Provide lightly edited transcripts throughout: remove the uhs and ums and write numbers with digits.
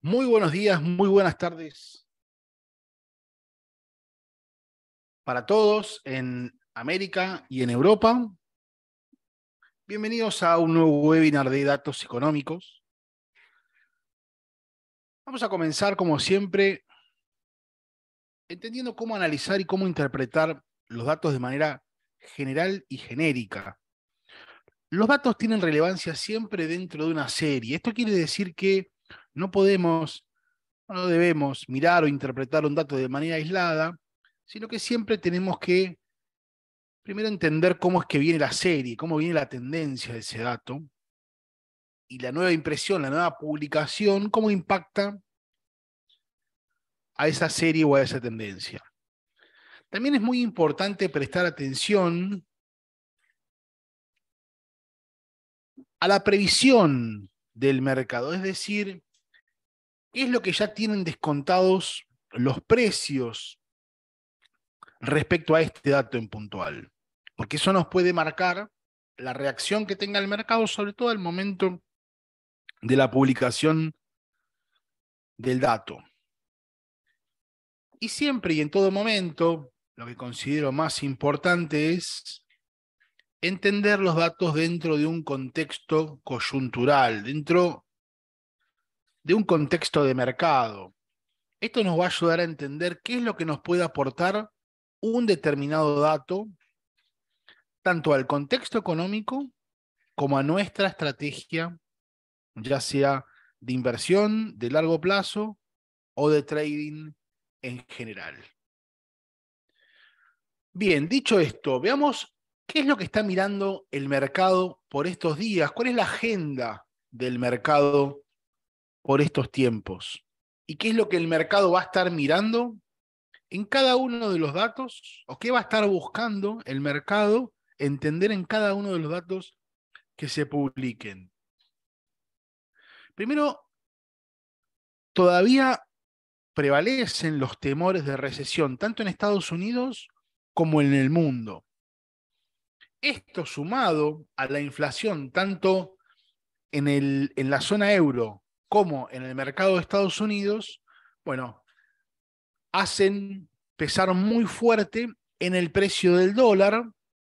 Muy buenos días, muy buenas tardes para todos en América y en Europa. Bienvenidos a un nuevo webinar de datos económicos. Vamos a comenzar, como siempre, entendiendo cómo analizar y cómo interpretar los datos de manera general y genérica. Los datos tienen relevancia siempre dentro de una serie. Esto quiere decir que no podemos, no debemos mirar o interpretar un dato de manera aislada, sino que siempre tenemos que primero entender cómo es que viene la serie, cómo viene la tendencia de ese dato, y la nueva impresión, la nueva publicación, cómo impacta a esa serie o a esa tendencia. También es muy importante prestar atención a la previsión del mercado, es decir, qué es lo que ya tienen descontados los precios respecto a este dato en puntual, porque eso nos puede marcar la reacción que tenga el mercado, sobre todo al momento de la publicación del dato. Y siempre y en todo momento, lo que considero más importante es entender los datos dentro de un contexto coyuntural, dentro de un contexto de mercado. Esto nos va a ayudar a entender qué es lo que nos puede aportar un determinado dato, tanto al contexto económico como a nuestra estrategia, ya sea de inversión de largo plazo o de trading en general. Bien, dicho esto, veamos qué es lo que está mirando el mercado por estos días, cuál es la agenda del mercado por estos tiempos y qué es lo que el mercado va a estar mirando en cada uno de los datos o qué va a estar buscando el mercado entender en cada uno de los datos que se publiquen. Primero, todavía prevalecen los temores de recesión, tanto en Estados Unidos como en el mundo. Esto sumado a la inflación, tanto en la zona euro como en el mercado de Estados Unidos, bueno, hacen pesar muy fuerte en el precio del dólar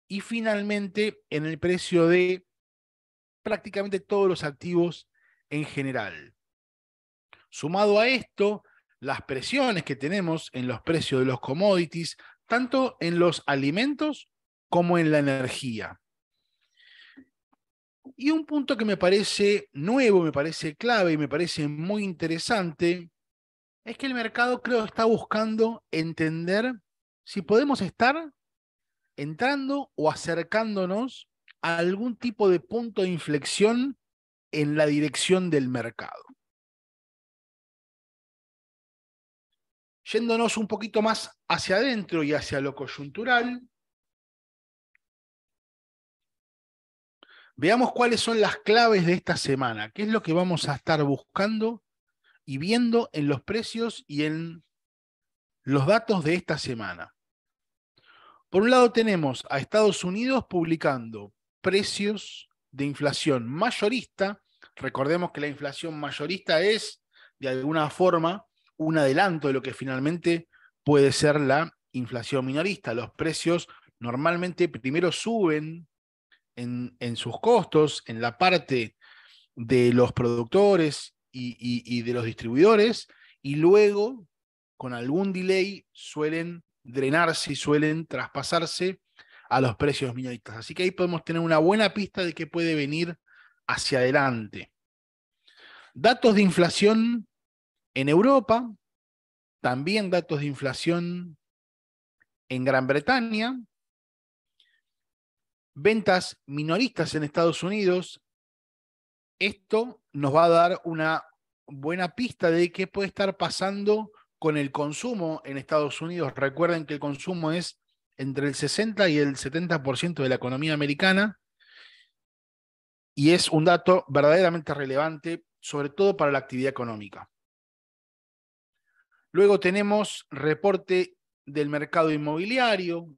y finalmente en el precio de prácticamente todos los activos en general. Sumado a esto, las presiones que tenemos en los precios de los commodities, tanto en los alimentos como en la energía. Y un punto que me parece nuevo, me parece clave y me parece muy interesante, es que el mercado creo está buscando entender si podemos estar entrando o acercándonos a algún tipo de punto de inflexión en la dirección del mercado. Yéndonos un poquito más hacia adentro y hacia lo coyuntural, veamos cuáles son las claves de esta semana, qué es lo que vamos a estar buscando y viendo en los precios y en los datos de esta semana. Por un lado tenemos a Estados Unidos publicando precios de inflación mayorista. Recordemos que la inflación mayorista es, de alguna forma, un adelanto de lo que finalmente puede ser la inflación minorista. Los precios normalmente primero suben en sus costos, en la parte de los productores y de los distribuidores, y luego, con algún delay, suelen drenarse y suelen traspasarse a los precios minoristas. Así que ahí podemos tener una buena pista de qué puede venir hacia adelante. Datos de inflación en Europa, también datos de inflación en Gran Bretaña, ventas minoristas en Estados Unidos. Esto nos va a dar una buena pista de qué puede estar pasando con el consumo en Estados Unidos. Recuerden que el consumo es entre el 60 y el 70% de la economía americana y es un dato verdaderamente relevante, sobre todo para la actividad económica. Luego tenemos reporte del mercado inmobiliario,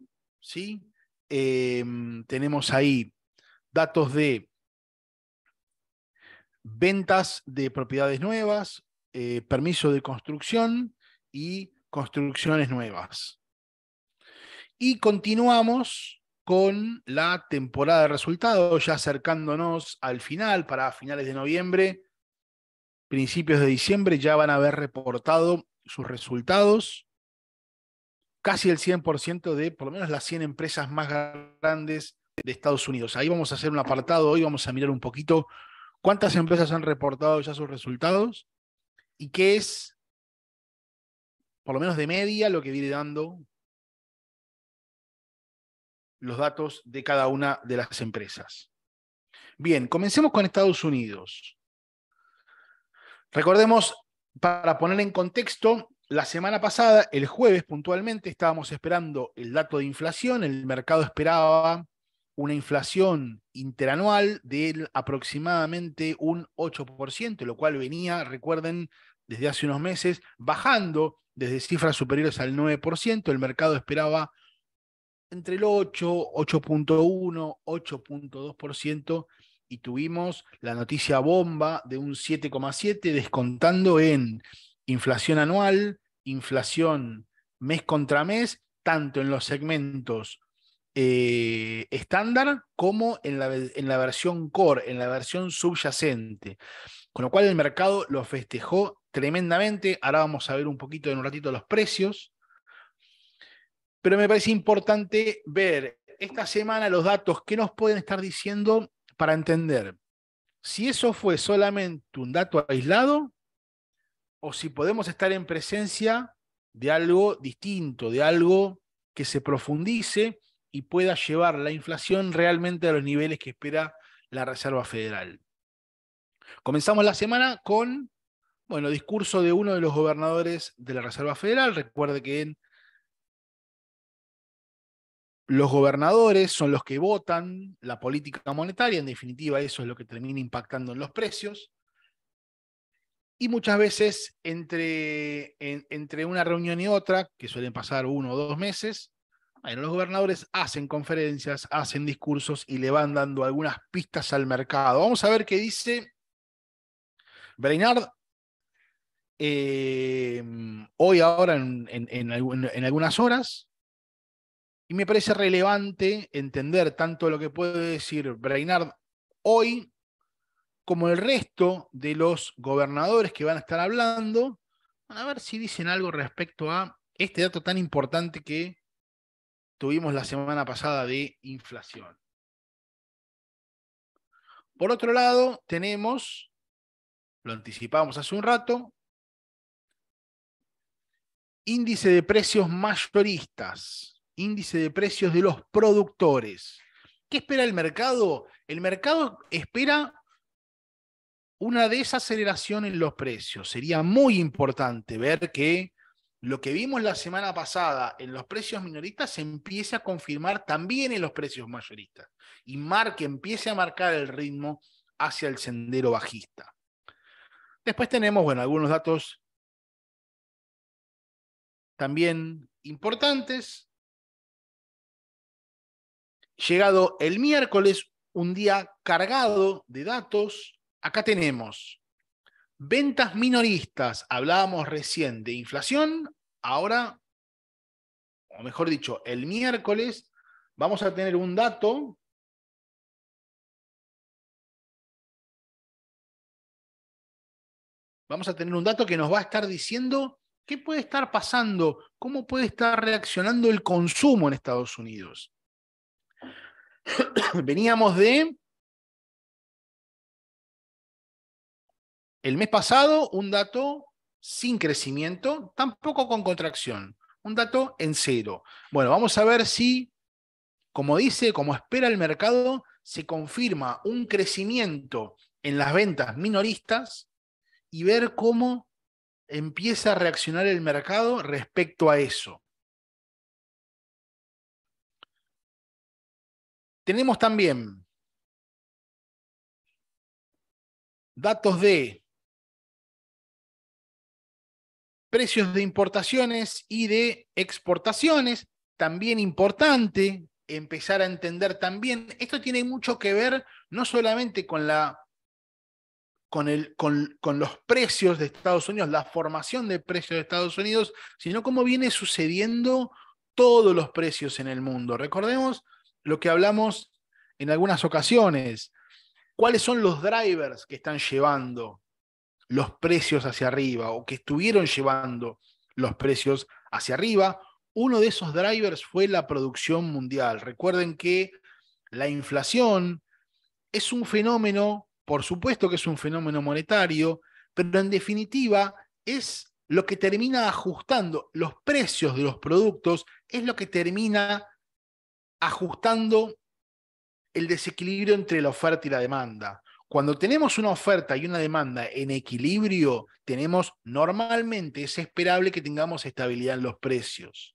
¿sí? Tenemos ahí datos de ventas de propiedades nuevas, permiso de construcción y construcciones nuevas. Y continuamos con la temporada de resultados, ya acercándonos al final, para finales de noviembre, principios de diciembre, ya van a haber reportado sus resultados. Casi el 100% de por lo menos las 100 empresas más grandes de Estados Unidos. Ahí vamos a hacer un apartado, hoy vamos a mirar un poquito cuántas empresas han reportado ya sus resultados y qué es, por lo menos de media, lo que viene dando los datos de cada una de las empresas. Bien, comencemos con Estados Unidos. Recordemos, para poner en contexto, la semana pasada, el jueves puntualmente, estábamos esperando el dato de inflación. El mercado esperaba una inflación interanual de aproximadamente un 8%, lo cual venía, recuerden, desde hace unos meses, bajando desde cifras superiores al 9%. El mercado esperaba entre el 8, 8.1, 8.2%, y tuvimos la noticia bomba de un 7,7, descontando en inflación anual, inflación mes contra mes, tanto en los segmentos estándar como en la versión core, en la versión subyacente. Con lo cual el mercado lo festejó tremendamente. Ahora vamos a ver un poquito en un ratito los precios. Pero me parece importante ver esta semana los datos que nos pueden estar diciendo para entender si eso fue solamente un dato aislado o si podemos estar en presencia de algo distinto, de algo que se profundice y pueda llevar la inflación realmente a los niveles que espera la Reserva Federal. Comenzamos la semana con, bueno, discurso de uno de los gobernadores de la Reserva Federal. Recuerde que los gobernadores son los que votan la política monetaria, en definitiva eso es lo que termina impactando en los precios. Y muchas veces entre una reunión y otra, que suelen pasar 1 o 2 meses, bueno, los gobernadores hacen conferencias, hacen discursos y le van dando algunas pistas al mercado. Vamos a ver qué dice Brainard hoy, ahora, en algunas horas. Y me parece relevante entender tanto lo que puede decir Brainard hoy como el resto de los gobernadores que van a estar hablando, a ver si dicen algo respecto a este dato tan importante que tuvimos la semana pasada de inflación. Por otro lado, tenemos, lo anticipábamos hace un rato, índice de precios mayoristas, índice de precios de los productores. ¿Qué espera el mercado? El mercado espera una desaceleración en los precios. Sería muy importante ver que lo que vimos la semana pasada en los precios minoristas se empiece a confirmar también en los precios mayoristas y empiece a marcar el ritmo hacia el sendero bajista. Después tenemos, bueno, algunos datos también importantes. Llegado el miércoles, un día cargado de datos, acá tenemos ventas minoristas. Hablábamos recién de inflación, ahora, o mejor dicho, el miércoles vamos a tener un dato que nos va a estar diciendo qué puede estar pasando, cómo puede estar reaccionando el consumo en Estados Unidos. Veníamos de el mes pasado un dato sin crecimiento, tampoco con contracción, un dato en cero. Bueno, vamos a ver si, como espera el mercado, se confirma un crecimiento en las ventas minoristas y ver cómo empieza a reaccionar el mercado respecto a eso. Tenemos también datos de precios de importaciones y de exportaciones, también importante empezar a entender también. Esto tiene mucho que ver no solamente con con los precios de Estados Unidos, la formación de precios de Estados Unidos, sino cómo viene sucediendo todos los precios en el mundo. Recordemos lo que hablamos en algunas ocasiones. ¿Cuáles son los drivers que están llevando los precios hacia arriba o que estuvieron llevando los precios hacia arriba? Uno de esos drivers fue la producción mundial. Recuerden que la inflación es un fenómeno, por supuesto que es un fenómeno monetario, pero en definitiva es lo que termina ajustando los precios de los productos, es lo que termina ajustando el desequilibrio entre la oferta y la demanda. Cuando tenemos una oferta y una demanda en equilibrio, tenemos normalmente, es esperable que tengamos estabilidad en los precios.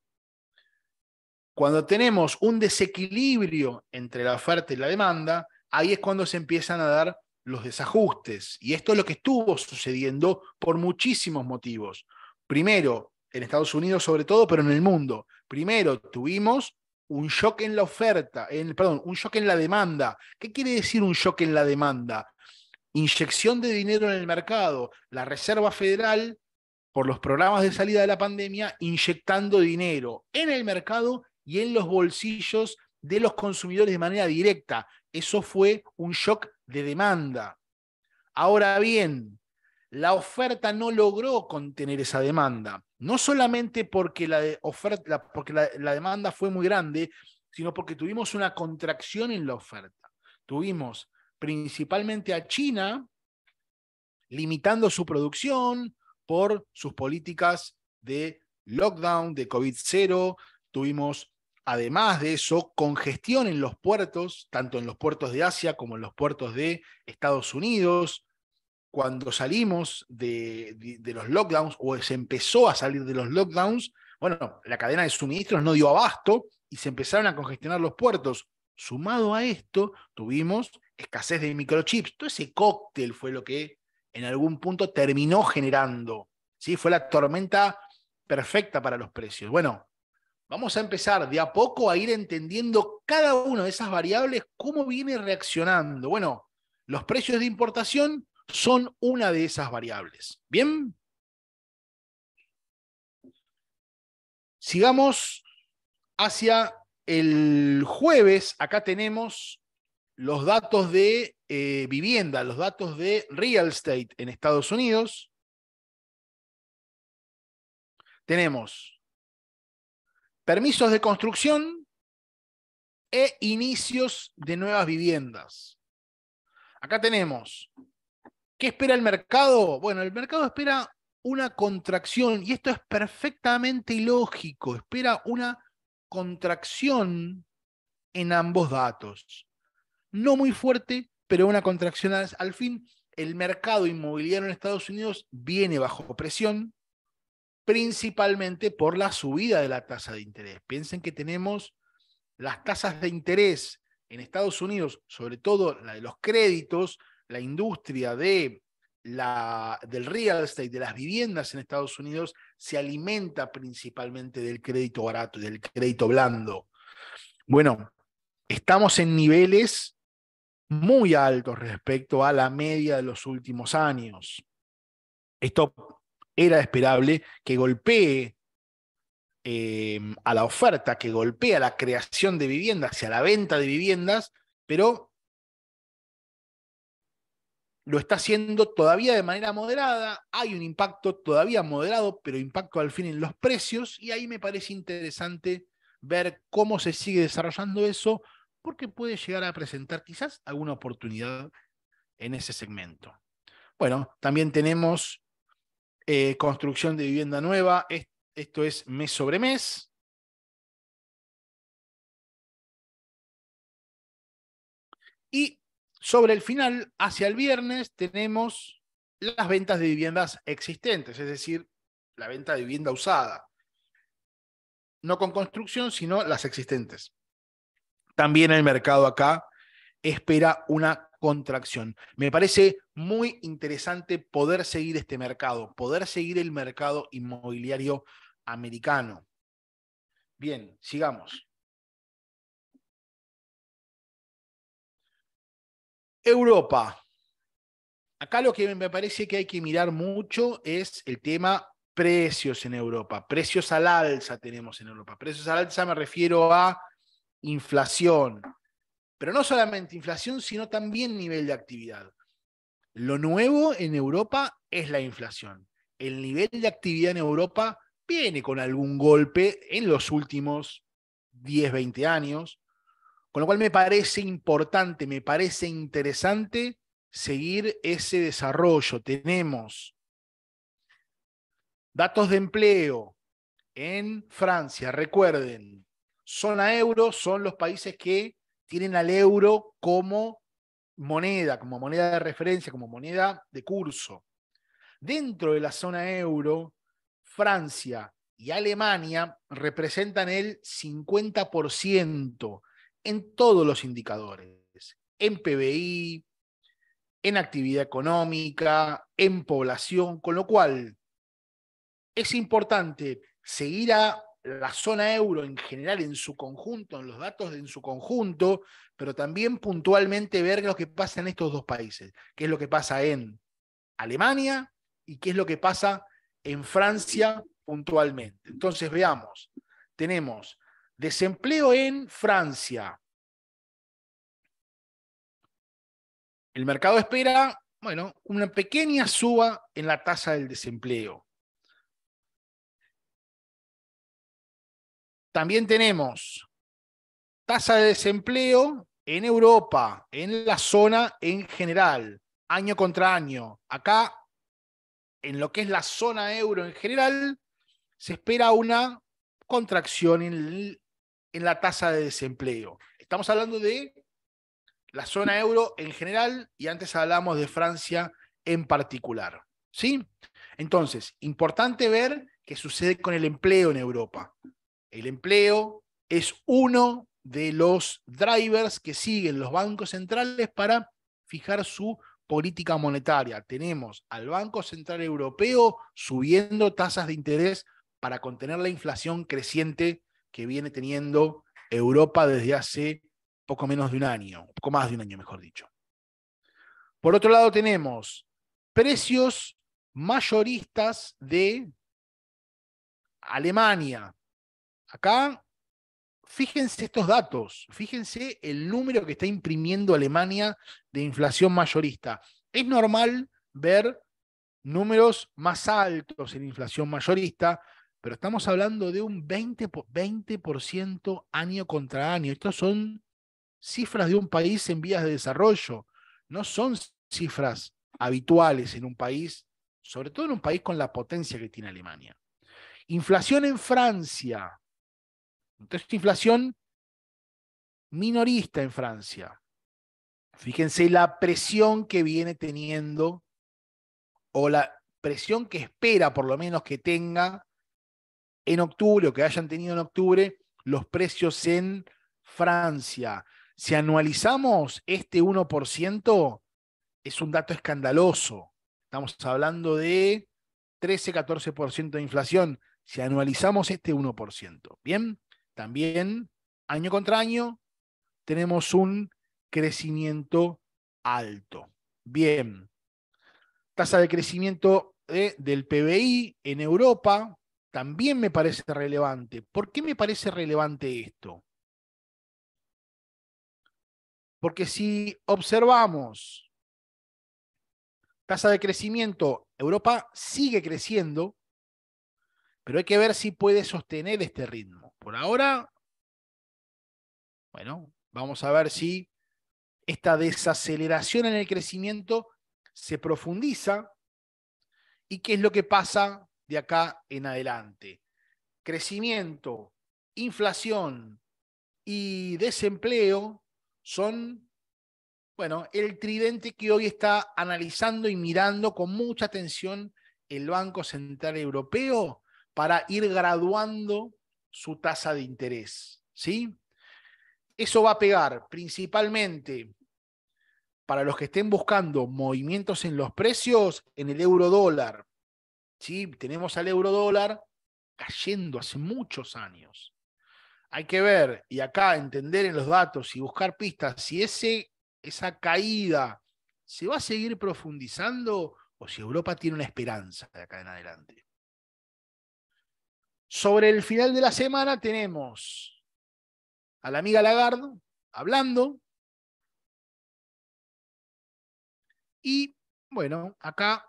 Cuando tenemos un desequilibrio entre la oferta y la demanda, ahí es cuando se empiezan a dar los desajustes. Y esto es lo que estuvo sucediendo por muchísimos motivos. Primero, en Estados Unidos sobre todo, pero en el mundo. Primero, tuvimos un shock en la oferta, un shock en la demanda. ¿Qué quiere decir un shock en la demanda? Inyección de dinero en el mercado. La Reserva Federal, por los programas de salida de la pandemia, inyectando dinero en el mercado y en los bolsillos de los consumidores de manera directa. Eso fue un shock de demanda. Ahora bien, la oferta no logró contener esa demanda, no solamente porque la demanda fue muy grande, sino porque tuvimos una contracción en la oferta. Tuvimos principalmente a China limitando su producción por sus políticas de lockdown, de COVID-0. Tuvimos, además de eso, congestión en los puertos, tanto en los puertos de Asia como en los puertos de Estados Unidos. Cuando salimos de los lockdowns, o se empezó a salir de los lockdowns, bueno, la cadena de suministros no dio abasto y se empezaron a congestionar los puertos. Sumado a esto, tuvimos escasez de microchips. Todo ese cóctel fue lo que en algún punto terminó generando, ¿sí? Fue la tormenta perfecta para los precios. Bueno, vamos a empezar de a poco a ir entendiendo cada una de esas variables, cómo viene reaccionando. Bueno, los precios de importación son una de esas variables. Bien, sigamos hacia el jueves. Acá tenemos los datos de vivienda, los datos de real estate en Estados Unidos. Tenemos permisos de construcción e inicios de nuevas viviendas. Acá tenemos, ¿qué espera el mercado? Bueno, el mercado espera una contracción, y esto es perfectamente ilógico, espera una contracción en ambos datos. No muy fuerte, pero una contracción al fin. El mercado inmobiliario en Estados Unidos viene bajo presión, principalmente por la subida de la tasa de interés. Piensen que tenemos las tasas de interés en Estados Unidos, sobre todo la de los créditos, la industria del real estate, de las viviendas en Estados Unidos, se alimenta principalmente del crédito barato y del crédito blando. Bueno, estamos en niveles muy altos respecto a la media de los últimos años. Esto era esperable que golpee a la oferta, que golpea la creación de viviendas y a la venta de viviendas, pero lo está haciendo todavía de manera moderada. Hay un impacto todavía moderado, pero impacto al fin en los precios, y ahí me parece interesante ver cómo se sigue desarrollando eso, porque puede llegar a presentar quizás alguna oportunidad en ese segmento. Bueno, también tenemos construcción de vivienda nueva. Esto es mes sobre mes. Y sobre el final, hacia el viernes, tenemos las ventas de viviendas existentes, es decir, la venta de vivienda usada. No con construcción, sino las existentes. También el mercado acá espera una contracción. Me parece muy interesante poder seguir este mercado, poder seguir el mercado inmobiliario americano. Bien, sigamos. Europa. Acá lo que me parece que hay que mirar mucho es el tema precios en Europa. Precios al alza tenemos en Europa. Precios al alza me refiero a inflación. Pero no solamente inflación, sino también nivel de actividad. Lo nuevo en Europa es la inflación. El nivel de actividad en Europa viene con algún golpe en los últimos 10, 20 años, con lo cual me parece importante, me parece interesante seguir ese desarrollo. Tenemos datos de empleo en Francia, recuerden, zona euro son los países que tienen al euro como moneda de referencia, como moneda de curso. Dentro de la zona euro, Francia y Alemania representan el 50% en todos los indicadores, en PBI, en actividad económica, en población, con lo cual es importante seguir a la zona euro en general en su conjunto, en los datos en su conjunto, pero también puntualmente ver lo que pasa en estos dos países, qué es lo que pasa en Alemania y qué es lo que pasa en Francia puntualmente. Entonces veamos, tenemos desempleo en Francia. El mercado espera, bueno, una pequeña suba en la tasa del desempleo. También tenemos tasa de desempleo en Europa, en la zona en general, año contra año. Acá, en lo que es la zona euro en general, se espera una contracción en la tasa de desempleo. Estamos hablando de la zona euro en general y antes hablamos de Francia en particular. ¿Sí? Entonces, importante ver qué sucede con el empleo en Europa. El empleo es uno de los drivers que siguen los bancos centrales para fijar su política monetaria. Tenemos al Banco Central Europeo subiendo tasas de interés para contener la inflación creciente que viene teniendo Europa desde hace poco menos de un año, poco más de un año, mejor dicho. Por otro lado, tenemos precios mayoristas de Alemania. Acá, fíjense estos datos, fíjense el número que está imprimiendo Alemania de inflación mayorista. Es normal ver números más altos en inflación mayorista, pero estamos hablando de un 20% año contra año. Estos son cifras de un país en vías de desarrollo, no son cifras habituales en un país, sobre todo en un país con la potencia que tiene Alemania. Inflación en Francia. Entonces, inflación minorista en Francia. Fíjense la presión que viene teniendo, o la presión que espera por lo menos que tenga en octubre, o que hayan tenido en octubre, los precios en Francia. Si anualizamos este 1%, es un dato escandaloso. Estamos hablando de 13-14% de inflación. Si anualizamos este 1%. Bien, también año contra año tenemos un crecimiento alto. Bien, tasa de crecimiento del PBI en Europa también me parece relevante. ¿Por qué me parece relevante esto? Porque si observamos tasa de crecimiento, Europa sigue creciendo, pero hay que ver si puede sostener este ritmo. Por ahora, bueno, vamos a ver si esta desaceleración en el crecimiento se profundiza y qué es lo que pasa de acá en adelante. Crecimiento, inflación y desempleo son, bueno, el tridente que hoy está analizando y mirando con mucha atención el Banco Central Europeo para ir graduando su tasa de interés, ¿sí? Eso va a pegar principalmente para los que estén buscando movimientos en los precios en el euro dólar, ¿sí? Tenemos al euro dólar cayendo hace muchos años. Hay que ver y acá entender en los datos y buscar pistas si esa caída ¿se va a seguir profundizando o si Europa tiene una esperanza de acá en adelante? Sobre el final de la semana tenemos a la amiga Lagarde hablando y, bueno, acá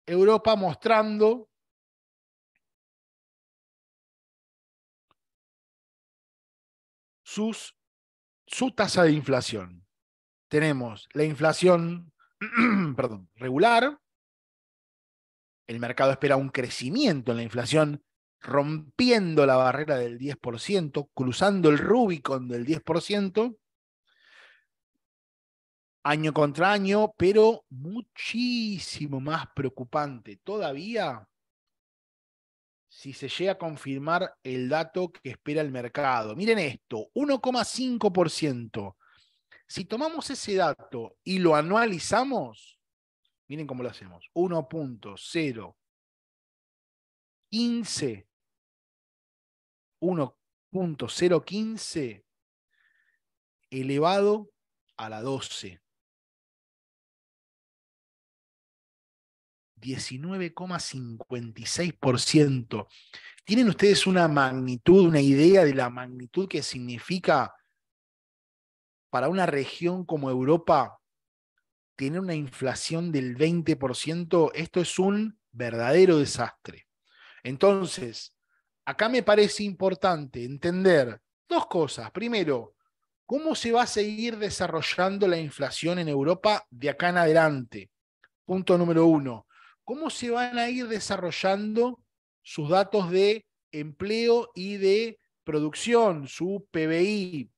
Europa mostrando su tasa de inflación. Tenemos la inflación perdón, regular, el mercado espera un crecimiento en la inflación, rompiendo la barrera del 10%, cruzando el Rubicon del 10%, año contra año, pero muchísimo más preocupante todavía si se llega a confirmar el dato que espera el mercado. Miren esto, 1,5%. Si tomamos ese dato y lo anualizamos, miren cómo lo hacemos, 1.015 1.015 elevado a la 12. 19,56%. ¿Tienen ustedes una magnitud, una idea de la magnitud que significa para una región como Europa tener una inflación del 20%? Esto es un verdadero desastre. Entonces, acá me parece importante entender dos cosas. Primero, ¿cómo se va a seguir desarrollando la inflación en Europa de acá en adelante? Punto número uno. ¿Cómo se van a ir desarrollando sus datos de empleo y de producción, su PBI?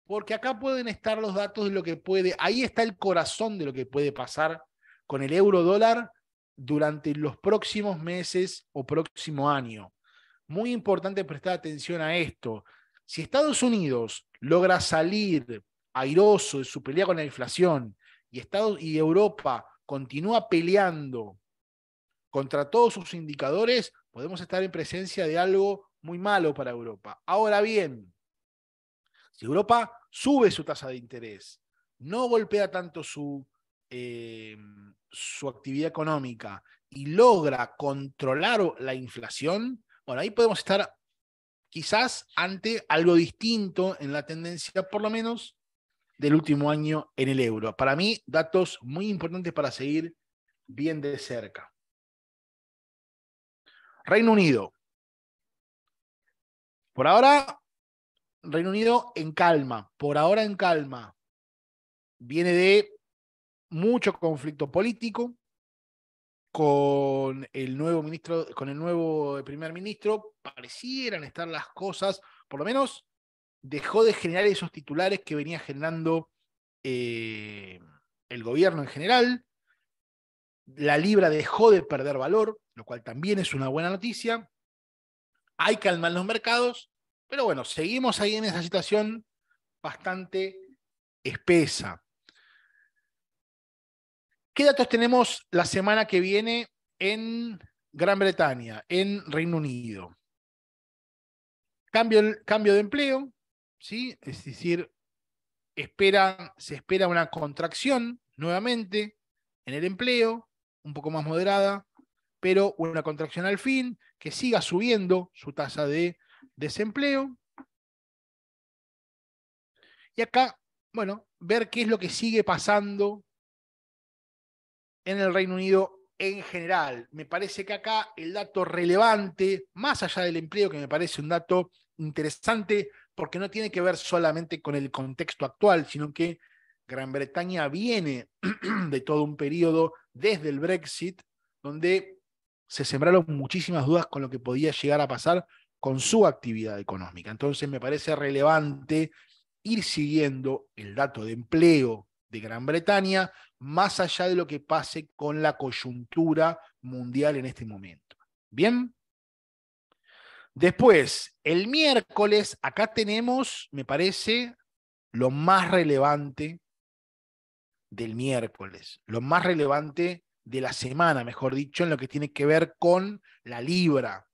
Porque acá pueden estar los datos de lo que puede, ahí está el corazón de lo que puede pasar con el euro dólar durante los próximos meses o próximo año. Muy importante prestar atención a esto. Si Estados Unidos logra salir airoso de su pelea con la inflación y Europa continúa peleando contra todos sus indicadores, podemos estar en presencia de algo muy malo para Europa. Ahora bien, si Europa sube su tasa de interés, no golpea tanto su actividad económica y logra controlar la inflación, bueno, ahí podemos estar quizás ante algo distinto en la tendencia, por lo menos, del último año en el euro. Para mí, datos muy importantes para seguir bien de cerca. Reino Unido. Por ahora, Reino Unido en calma. Por ahora en calma. Viene de mucho conflicto político con el nuevo ministro, con el nuevo primer ministro. Parecieran estar las cosas, por lo menos dejó de generar esos titulares que venía generando el gobierno en general. La libra dejó de perder valor, lo cual también es una buena noticia. Hay calma en los mercados, pero bueno, seguimos ahí en esa situación bastante espesa. ¿Qué datos tenemos la semana que viene en Gran Bretaña, en Reino Unido? Cambio de empleo, ¿sí? Es decir, se espera una contracción nuevamente en el empleo, un poco más moderada, pero una contracción al fin, que siga subiendo su tasa de desempleo. Y acá, bueno, ver qué es lo que sigue pasando en el Reino Unido en general. Me parece que acá el dato relevante, más allá del empleo, que me parece un dato interesante, porque no tiene que ver solamente con el contexto actual, sino que Gran Bretaña viene de todo un periodo desde el Brexit, donde se sembraron muchísimas dudas con lo que podía llegar a pasar con su actividad económica. Entonces me parece relevante ir siguiendo el dato de empleo de Gran Bretaña, más allá de lo que pase con la coyuntura mundial en este momento. ¿Bien? Después, el miércoles, acá tenemos, me parece, lo más relevante del miércoles, lo más relevante de la semana, mejor dicho, en lo que tiene que ver con la libra.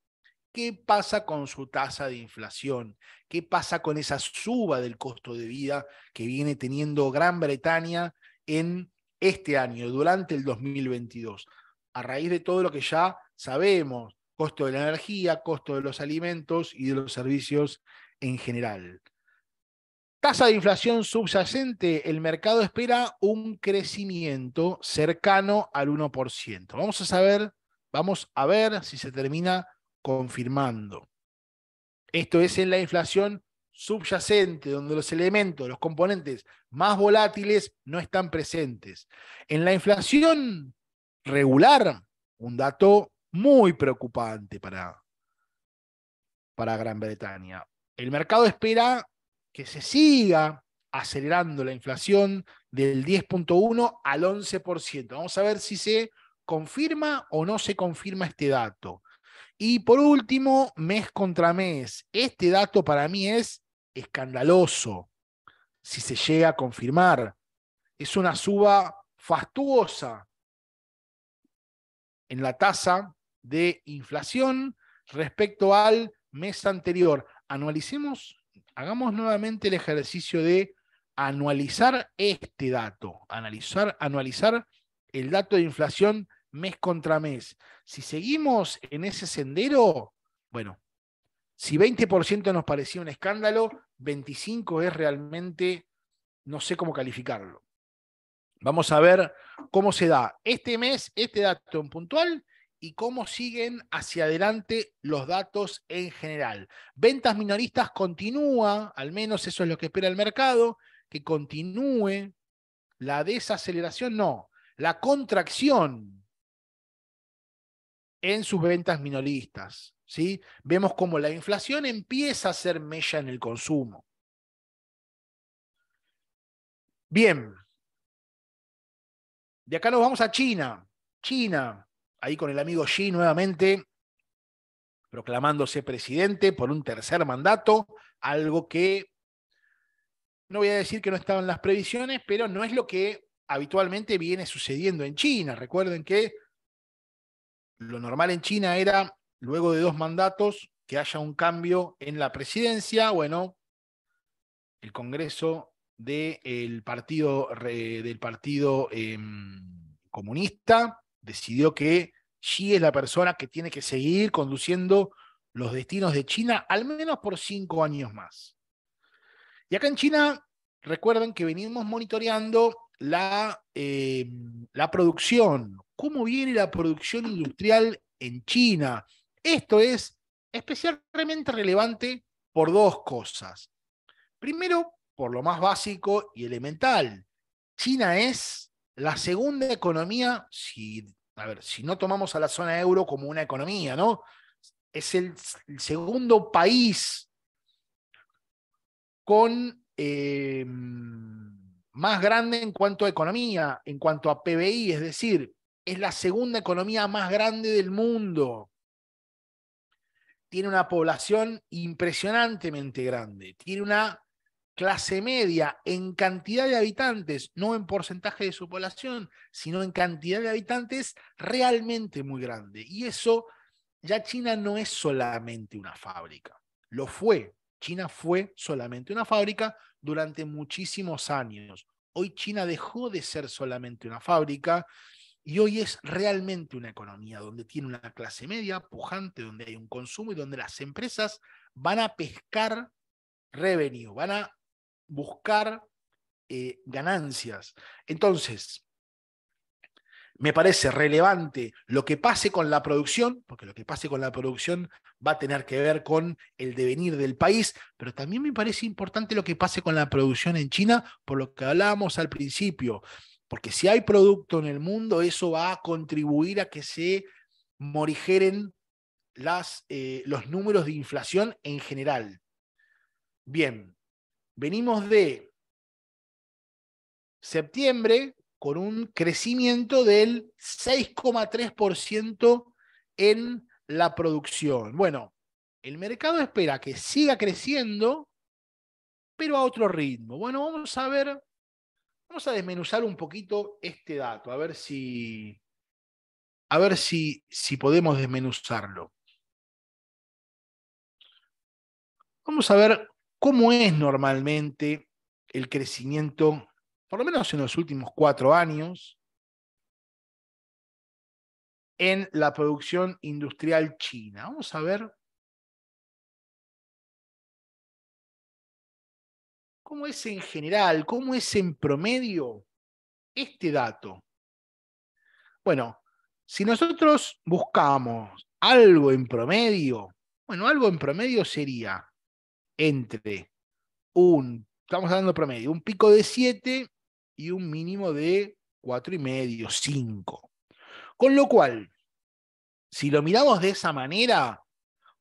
¿Qué pasa con su tasa de inflación? ¿Qué pasa con esa suba del costo de vida que viene teniendo Gran Bretaña en este año, durante el 2022, a raíz de todo lo que ya sabemos, costo de la energía, costo de los alimentos y de los servicios en general. Tasa de inflación subyacente, el mercado espera un crecimiento cercano al 1%. Vamos a ver si se termina confirmando. Esto es en la inflación subyacente, donde los elementos, los componentes más volátiles no están presentes. En la inflación regular, un dato muy preocupante para Gran Bretaña. El mercado espera que se siga acelerando la inflación del 10.1 al 11%. Vamos a ver si se confirma o no se confirma este dato. Y por último, mes contra mes. Este dato para mí es escandaloso si se llega a confirmar. Es una suba fastuosa en la tasa de inflación respecto al mes anterior. Hagamos nuevamente el ejercicio de anualizar este dato, anualizar el dato de inflación mes contra mes. Si seguimos en ese sendero, bueno, si 20% nos parecía un escándalo, 25% es realmente, no sé cómo calificarlo. Vamos a ver cómo se da este mes, este dato en puntual, y cómo siguen hacia adelante los datos en general. Ventas minoristas continúa, al menos eso es lo que espera el mercado, que continúe la desaceleración, no, la contracción en sus ventas minoristas, ¿sí? Vemos cómo la inflación empieza a hacer mella en el consumo. Bien. De acá nos vamos a China. China, ahí con el amigo Xi nuevamente, proclamándose presidente por un tercer mandato, algo que no voy a decir que no estaba en las previsiones, pero no es lo que habitualmente viene sucediendo en China. Recuerden que lo normal en China era, luego de 2 mandatos, que haya un cambio en la presidencia. Bueno, el Congreso del partido comunista decidió que Xi es la persona que tiene que seguir conduciendo los destinos de China al menos por 5 años más. Y acá en China, recuerden que venimos monitoreando la producción. ¿Cómo viene la producción industrial en China? Esto es especialmente relevante por 2 cosas. Primero, por lo más básico y elemental. China es la segunda economía, si no tomamos a la zona euro como una economía, ¿no? Es el segundo país con más grande en cuanto a economía, en cuanto a PBI, es decir, es la segunda economía más grande del mundo. Tiene una población impresionantemente grande, tiene una clase media en cantidad de habitantes, no en porcentaje de su población, sino en cantidad de habitantes realmente muy grande. Y eso, ya China no es solamente una fábrica, lo fue. China fue solamente una fábrica durante muchísimos años. Hoy China dejó de ser solamente una fábrica y hoy es realmente una economía donde tiene una clase media pujante, donde hay un consumo y donde las empresas van a pescar revenue, van a buscar ganancias. Entonces, me parece relevante lo que pase con la producción, porque lo que pase con la producción va a tener que ver con el devenir del país, pero también me parece importante lo que pase con la producción en China, por lo que hablábamos al principio, porque si hay producto en el mundo, eso va a contribuir a que se morigeren los números de inflación en general. Bien, venimos de septiembre con un crecimiento del 6,3% en la producción. Bueno, el mercado espera que siga creciendo, pero a otro ritmo. Bueno, vamos a desmenuzar un poquito este dato, a ver si podemos desmenuzarlo. Vamos a ver cómo es normalmente el crecimiento por lo menos en los últimos 4 años, en la producción industrial china. Vamos a ver cómo es en general, cómo es en promedio este dato. Bueno, si nosotros buscamos algo en promedio, bueno, algo en promedio sería entre estamos hablando de promedio, un pico de 7 y un mínimo de 4,5, 5. Con lo cual, si lo miramos de esa manera,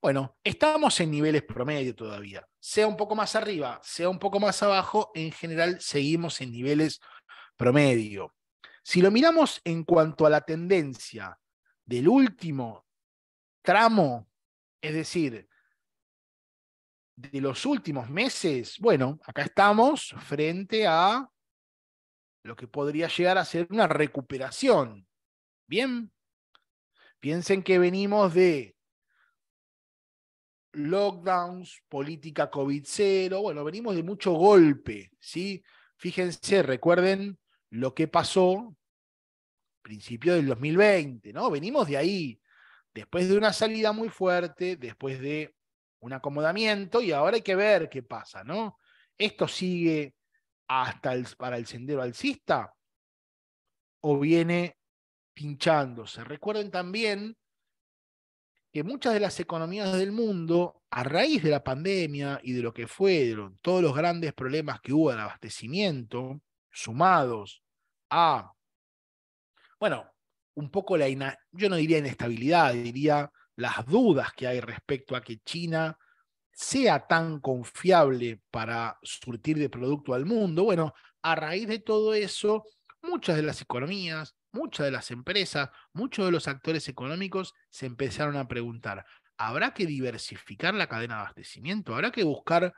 bueno, estamos en niveles promedio todavía. Sea un poco más arriba, sea un poco más abajo, en general seguimos en niveles promedio. Si lo miramos en cuanto a la tendencia del último tramo, es decir, de los últimos meses, bueno, acá estamos frente a lo que podría llegar a ser una recuperación. Bien, piensen que venimos de lockdowns, política COVID-0, bueno, venimos de mucho golpe, ¿sí? Fíjense, recuerden lo que pasó principio del 2020, ¿no? Venimos de ahí, después de una salida muy fuerte, después de un acomodamiento, y ahora hay que ver qué pasa, ¿no? ¿Esto sigue para el sendero alcista o viene pinchándose? Recuerden también que muchas de las economías del mundo, a raíz de la pandemia y de lo que fueron todos los grandes problemas que hubo de abastecimiento, sumados a, bueno, un poco yo no diría inestabilidad, diría las dudas que hay respecto a que China sea tan confiable para surtir de producto al mundo. Bueno, a raíz de todo eso, muchas de las economías, muchas de las empresas, muchos de los actores económicos se empezaron a preguntar, ¿habrá que diversificar la cadena de abastecimiento? ¿Habrá que buscar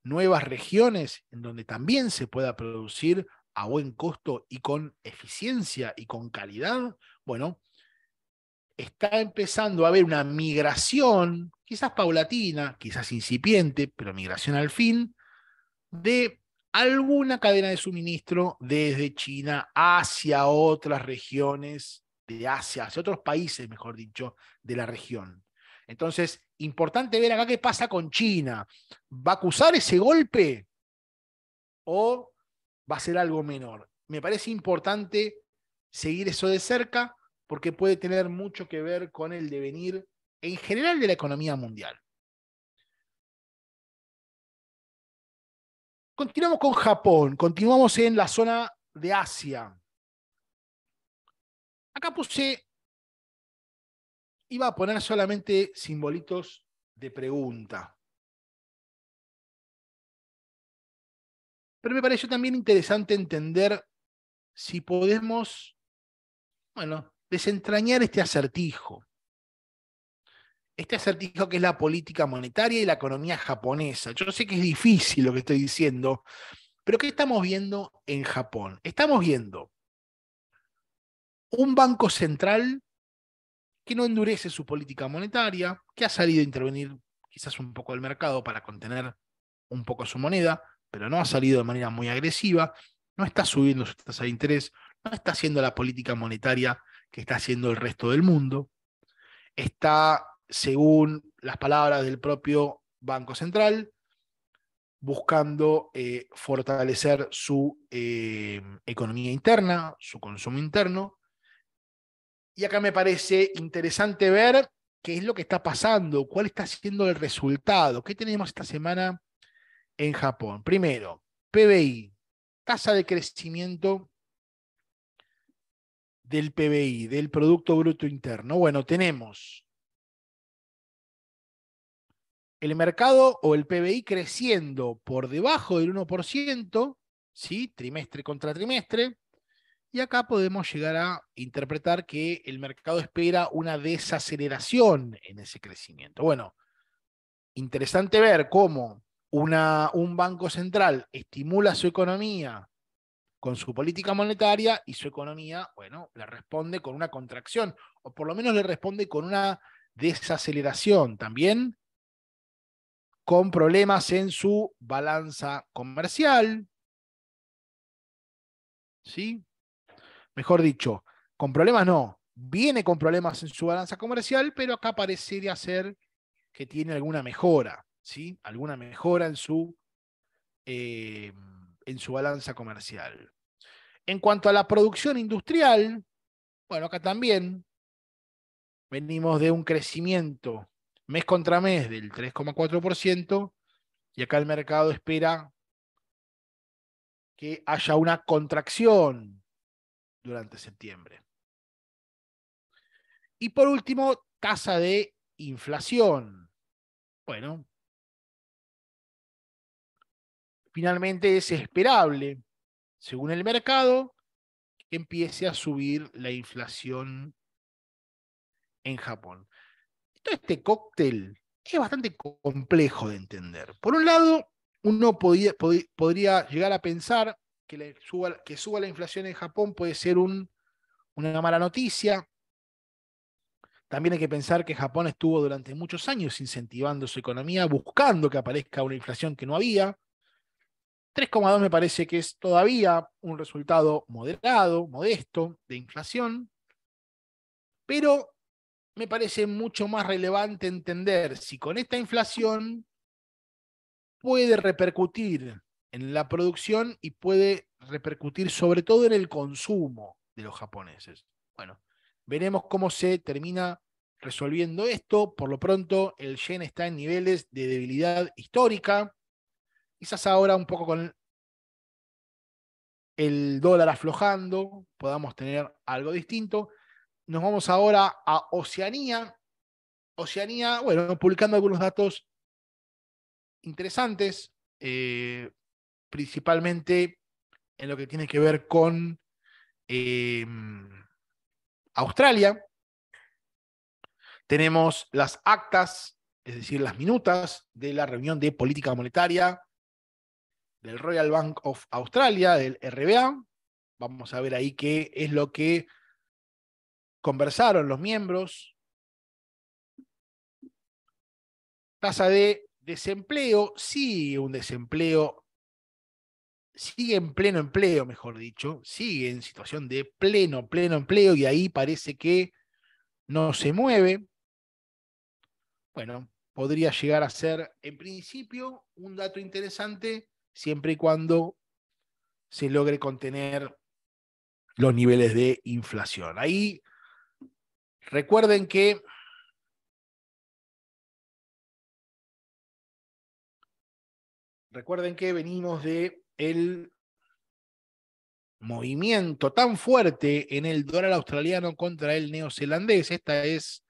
nuevas regiones en donde también se pueda producir a buen costo y con eficiencia y con calidad? Bueno, está empezando a haber una migración, quizás paulatina, quizás incipiente, pero migración al fin, de alguna cadena de suministro desde China hacia otras regiones de Asia, hacia otros países, mejor dicho, de la región. Entonces, importante ver acá qué pasa con China. ¿Va a acusar ese golpe o va a ser algo menor? Me parece importante seguir eso de cerca porque puede tener mucho que ver con el devenir en general de la economía mundial. Continuamos con Japón, continuamos en la zona de Asia. Acá iba a poner solamente simbolitos de pregunta. Pero me pareció también interesante entender si podemos, bueno, desentrañar este acertijo. Este acertijo que es la política monetaria y la economía japonesa. Yo sé que es difícil lo que estoy diciendo, pero ¿qué estamos viendo en Japón? Estamos viendo un banco central que no endurece su política monetaria, que ha salido a intervenir quizás un poco el mercado para contener un poco su moneda, pero no ha salido de manera muy agresiva, no está subiendo su tasa de interés, no está haciendo la política monetaria que está haciendo el resto del mundo, está, según las palabras del propio Banco Central, buscando fortalecer su economía interna, su consumo interno. Y acá me parece interesante ver qué es lo que está pasando, cuál está siendo el resultado, qué tenemos esta semana en Japón. Primero, PBI, tasa de crecimiento del PBI, del Producto Bruto Interno. Bueno, tenemos el mercado o el PBI creciendo por debajo del 1%, ¿sí? Trimestre contra trimestre. Y acá podemos llegar a interpretar que el mercado espera una desaceleración en ese crecimiento. Bueno, interesante ver cómo un banco central estimula su economía con su política monetaria y su economía, bueno, le responde con una contracción, o por lo menos le responde con una desaceleración. También con problemas en su balanza comercial, ¿sí? Mejor dicho, con problemas no. Viene con problemas en su balanza comercial, pero acá parecería ser que tiene alguna mejora, ¿sí? Alguna mejora en su balanza comercial. En cuanto a la producción industrial, bueno, acá también venimos de un crecimiento mes contra mes del 3,4% y acá el mercado espera que haya una contracción durante septiembre. Y por último, tasa de inflación. Bueno, finalmente es esperable, según el mercado, que empiece a subir la inflación en Japón. Todo este cóctel es bastante complejo de entender. Por un lado, uno podría llegar a pensar que suba la inflación en Japón puede ser una mala noticia. También hay que pensar que Japón estuvo durante muchos años incentivando su economía, buscando que aparezca una inflación que no había. 3,2 me parece que es todavía un resultado moderado, modesto de inflación, pero me parece mucho más relevante entender si con esta inflación puede repercutir en la producción y puede repercutir sobre todo en el consumo de los japoneses. Bueno, veremos cómo se termina resolviendo esto. Por lo pronto, el yen está en niveles de debilidad histórica. Quizás ahora un poco con el dólar aflojando podamos tener algo distinto. Nos vamos ahora a Oceanía. Oceanía, bueno, publicando algunos datos interesantes, principalmente en lo que tiene que ver con eh, Australia. Tenemos las actas, es decir, las minutas de la reunión de política monetaria del Royal Bank of Australia, del RBA. Vamos a ver ahí qué es lo que conversaron los miembros. Tasa de desempleo, sí, un desempleo, sigue en pleno empleo, mejor dicho, sigue en situación de pleno empleo y ahí parece que no se mueve. Bueno, podría llegar a ser, en principio, un dato interesante siempre y cuando se logre contener los niveles de inflación. Ahí recuerden que venimos de el movimiento tan fuerte en el dólar australiano contra el neozelandés. Esta es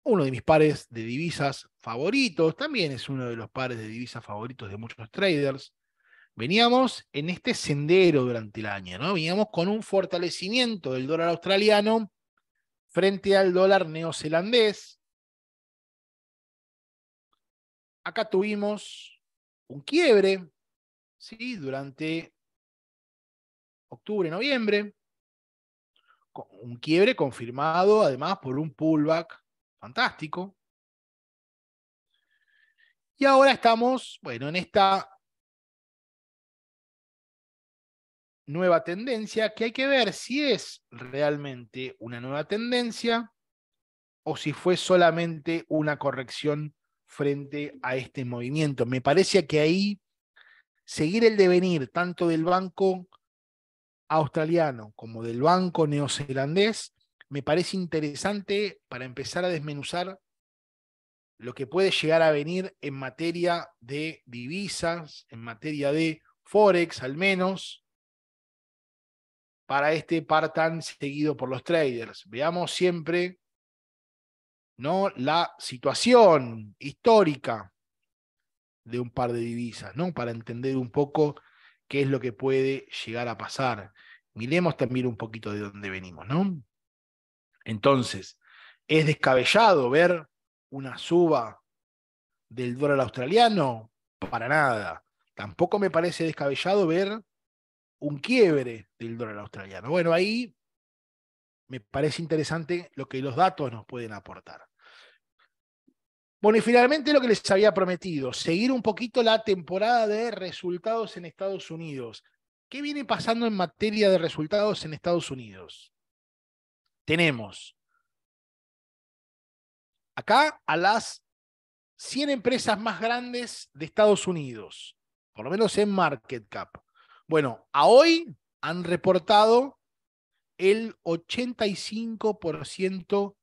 uno de mis pares de divisas favoritos, también es uno de los pares de divisas favoritos de muchos traders. Veníamos en este sendero durante el año, ¿no? Veníamos con un fortalecimiento del dólar australiano frente al dólar neozelandés. Acá tuvimos un quiebre, ¿sí? Durante octubre, noviembre, un quiebre confirmado además por un pullback fantástico. Y ahora estamos, bueno, en esta nueva tendencia que hay que ver si es realmente una nueva tendencia o si fue solamente una corrección frente a este movimiento. Me parece que ahí seguir el devenir tanto del banco australiano como del banco neozelandés me parece interesante para empezar a desmenuzar lo que puede llegar a venir en materia de divisas, en materia de Forex al menos, para este par tan seguido por los traders. Veamos siempre, ¿no?, la situación histórica de un par de divisas, ¿no?, para entender un poco qué es lo que puede llegar a pasar. Miremos también un poquito de dónde venimos, ¿no? Entonces, ¿es descabellado ver una suba del dólar australiano? Para nada. Tampoco me parece descabellado ver un quiebre del dólar australiano. Bueno, ahí me parece interesante lo que los datos nos pueden aportar. Bueno, y finalmente lo que les había prometido, seguir un poquito la temporada de resultados en Estados Unidos. ¿Qué viene pasando en materia de resultados en Estados Unidos? Tenemos acá a las 100 empresas más grandes de Estados Unidos, por lo menos en market cap. Bueno, a hoy han reportado el 85%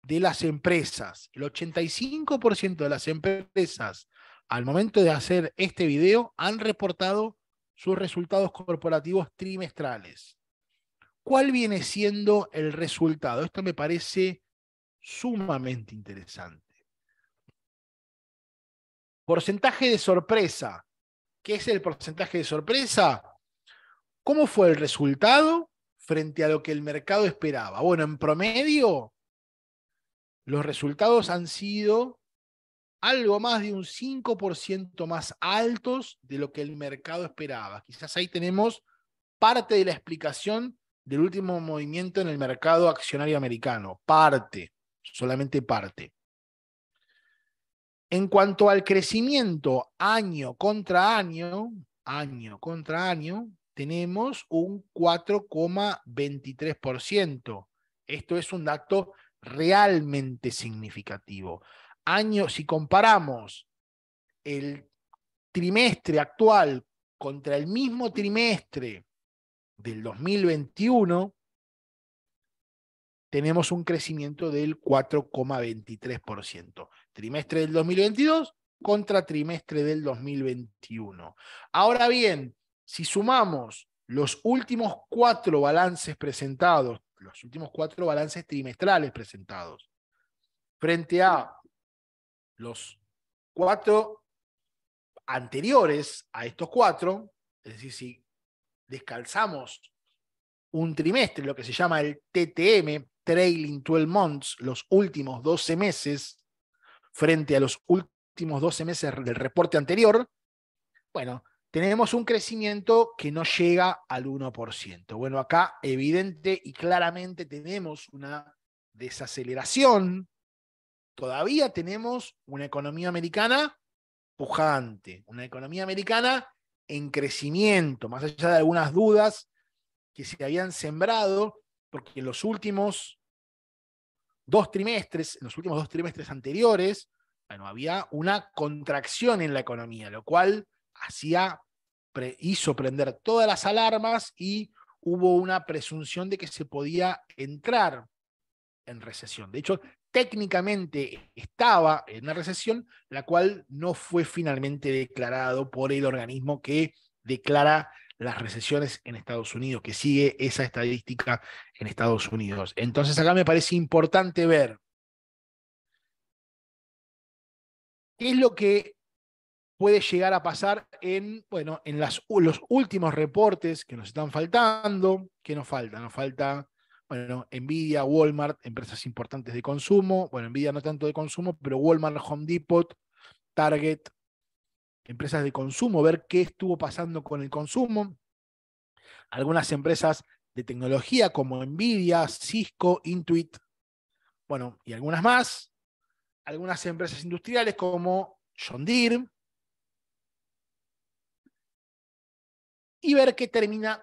de las empresas. El 85% de las empresas, al momento de hacer este video, han reportado sus resultados corporativos trimestrales. ¿Cuál viene siendo el resultado? Esto me parece sumamente interesante. Porcentaje de sorpresa. ¿Qué es el porcentaje de sorpresa? ¿Cómo fue el resultado frente a lo que el mercado esperaba? Bueno, en promedio, los resultados han sido algo más de un 5% más altos de lo que el mercado esperaba. Quizás ahí tenemos parte de la explicación del último movimiento en el mercado accionario americano. Parte, solamente parte. En cuanto al crecimiento año contra año, tenemos un 4,23%. Esto es un dato realmente significativo. Si comparamos el trimestre actual contra el mismo trimestre del 2021, tenemos un crecimiento del 4,23%. Trimestre del 2022 contra trimestre del 2021. Ahora bien, si sumamos los últimos 4 balances presentados, los últimos 4 balances trimestrales presentados, frente a los 4 anteriores a estos 4, es decir, si descalzamos un trimestre, lo que se llama el TTM, Trailing 12 Months, los últimos 12 meses, frente a los últimos 12 meses del reporte anterior, bueno, tenemos un crecimiento que no llega al 1%. Bueno, acá evidente y claramente tenemos una desaceleración. Todavía tenemos una economía americana pujante, una economía americana en crecimiento, más allá de algunas dudas que se habían sembrado, porque en los últimos 2 trimestres, anteriores, bueno, había una contracción en la economía, lo cual hizo prender todas las alarmas y hubo una presunción de que se podía entrar en recesión. De hecho, técnicamente estaba en una recesión, la cual no fue finalmente declarado por el organismo que declara las recesiones en Estados Unidos, que sigue esa estadística en Estados Unidos. Entonces acá me parece importante ver qué es lo que puede llegar a pasar en los últimos reportes que nos están faltando. ¿Qué nos falta? Nos falta, bueno, Nvidia, Walmart, empresas importantes de consumo. Bueno, Nvidia no tanto de consumo, pero Walmart, Home Depot, Target, empresas de consumo, ver qué estuvo pasando con el consumo. Algunas empresas de tecnología como Nvidia, Cisco, Intuit, bueno, y algunas más. Algunas empresas industriales como John Deere, y ver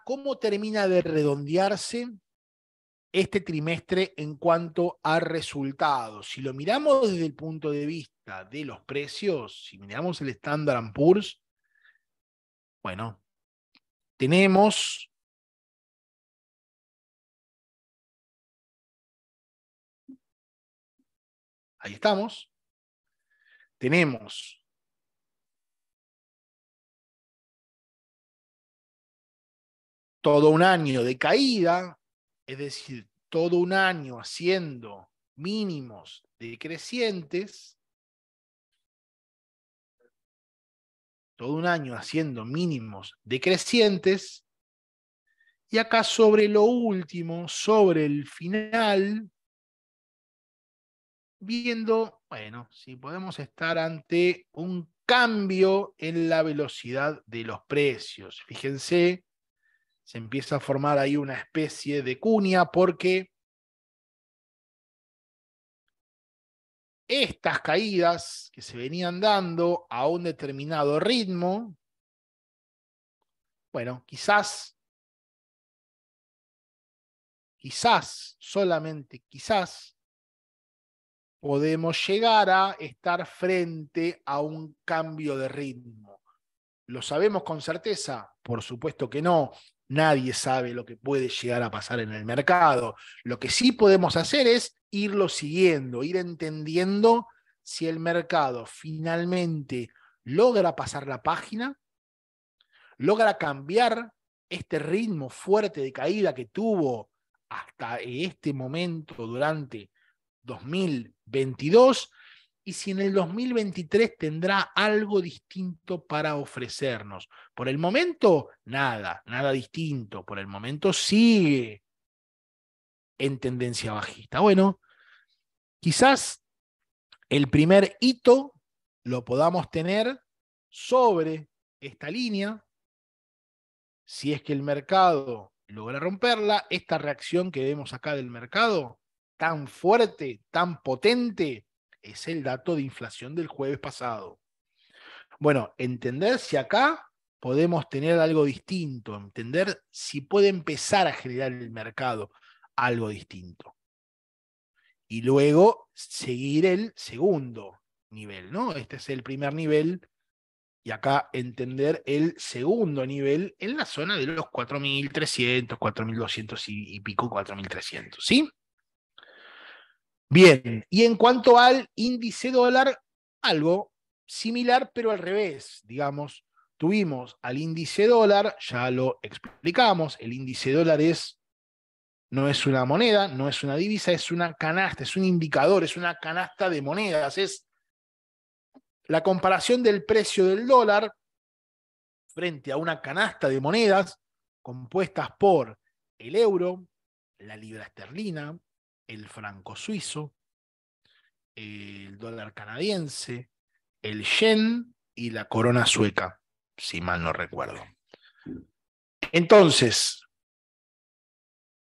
cómo termina de redondearse este trimestre en cuanto a resultados. Si lo miramos desde el punto de vista de los precios, si miramos el Standard & Poor's, bueno, tenemos ahí estamos, tenemos todo un año de caída, es decir, todo un año haciendo mínimos decrecientes, todo un año haciendo mínimos decrecientes, y acá sobre lo último, sobre el final, viendo, bueno, si podemos estar ante un cambio en la velocidad de los precios. Fíjense, se empieza a formar ahí una especie de cuña porque estas caídas que se venían dando a un determinado ritmo, bueno, quizás, solamente quizás, podemos llegar a estar frente a un cambio de ritmo. ¿Lo sabemos con certeza? Por supuesto que no. Nadie sabe lo que puede llegar a pasar en el mercado. Lo que sí podemos hacer es irlo siguiendo, ir entendiendo si el mercado finalmente logra pasar la página, logra cambiar este ritmo fuerte de caída que tuvo hasta este momento durante 2022, y si en el 2023 tendrá algo distinto para ofrecernos. Por el momento, nada distinto. Por el momento sigue en tendencia bajista. Bueno, quizás el primer hito lo podamos tener sobre esta línea, si es que el mercado logra romperla. Esta reacción que vemos acá del mercado, tan fuerte, tan potente, es el dato de inflación del jueves pasado. Bueno, entender si acá podemos tener algo distinto, entender si puede empezar a generar el mercado algo distinto. Y luego seguir el segundo nivel, ¿no? Este es el primer nivel, y acá entender el segundo nivel en la zona de los 4.300, 4.200 y pico, 4.300, ¿sí? Bien, y en cuanto al índice dólar, algo similar, pero al revés, digamos. Tuvimos al índice dólar, ya lo explicamos, el índice dólar no es una moneda, no es una divisa, es una canasta, es un indicador, es una canasta de monedas, es la comparación del precio del dólar frente a una canasta de monedas compuestas por el euro, la libra esterlina, el franco suizo, el dólar canadiense, el yen y la corona sueca, si mal no recuerdo. Entonces,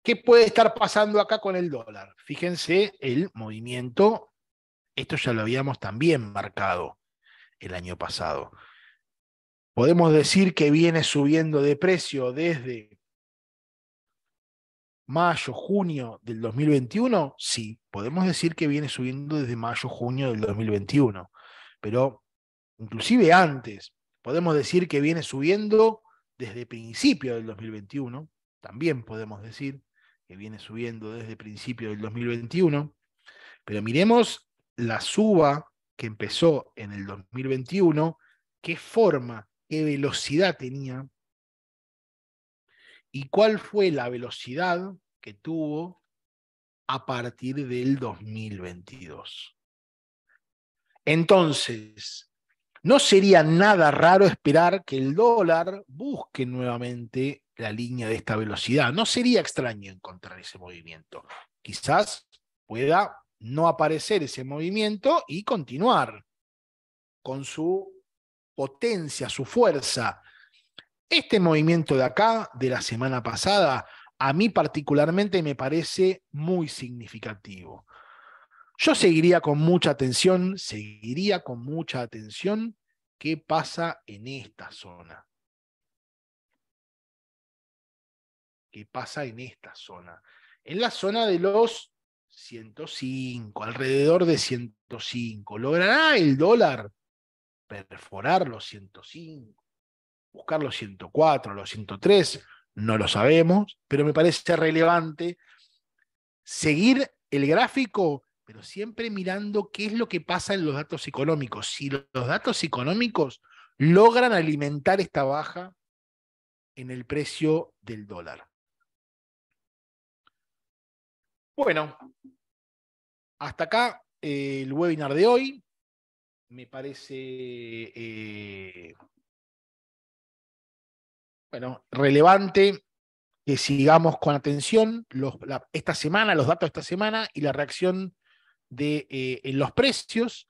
¿qué puede estar pasando acá con el dólar? Fíjense el movimiento, esto ya lo habíamos también marcado el año pasado. Podemos decir que viene subiendo de precio desde mayo, junio del 2021, sí, podemos decir que viene subiendo desde mayo, junio del 2021, pero inclusive antes, podemos decir que viene subiendo desde principio del 2021, también podemos decir que viene subiendo desde principio del 2021, pero miremos la suba que empezó en el 2021, qué forma, qué velocidad tenía, y cuál fue la velocidad que tuvo a partir del 2022. Entonces, no sería nada raro esperar que el dólar busque nuevamente la línea de esta velocidad. No sería extraño encontrar ese movimiento. Quizás pueda no aparecer ese movimiento y continuar con su potencia, su fuerza. Este movimiento de acá, de la semana pasada, a mí particularmente me parece muy significativo. Yo seguiría con mucha atención qué pasa en esta zona. ¿Qué pasa en esta zona? En la zona de los 105, alrededor de 105. ¿Logrará el dólar perforar los 105? Buscar los 104, los 103, no lo sabemos, pero me parece relevante seguir el gráfico, pero siempre mirando qué es lo que pasa en los datos económicos. Si los datos económicos logran alimentar esta baja en el precio del dólar. Bueno, hasta acá el webinar de hoy. Me parece relevante que sigamos con atención esta semana, los datos de esta semana y la reacción en los precios.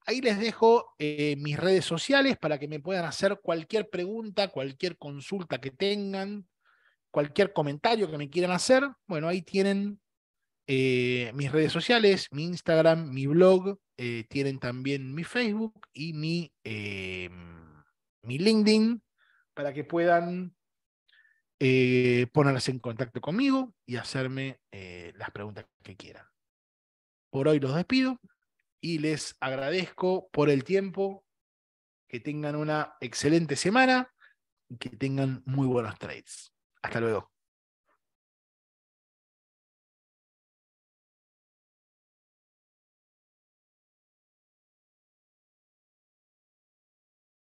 Ahí les dejo mis redes sociales para que me puedan hacer cualquier pregunta, cualquier consulta que tengan, cualquier comentario que me quieran hacer. Bueno, ahí tienen mis redes sociales, mi Instagram, mi blog, tienen también mi Facebook y mi LinkedIn para que puedan ponerse en contacto conmigo y hacerme las preguntas que quieran. Por hoy los despido y les agradezco por el tiempo. Que tengan una excelente semana y que tengan muy buenos trades. Hasta luego.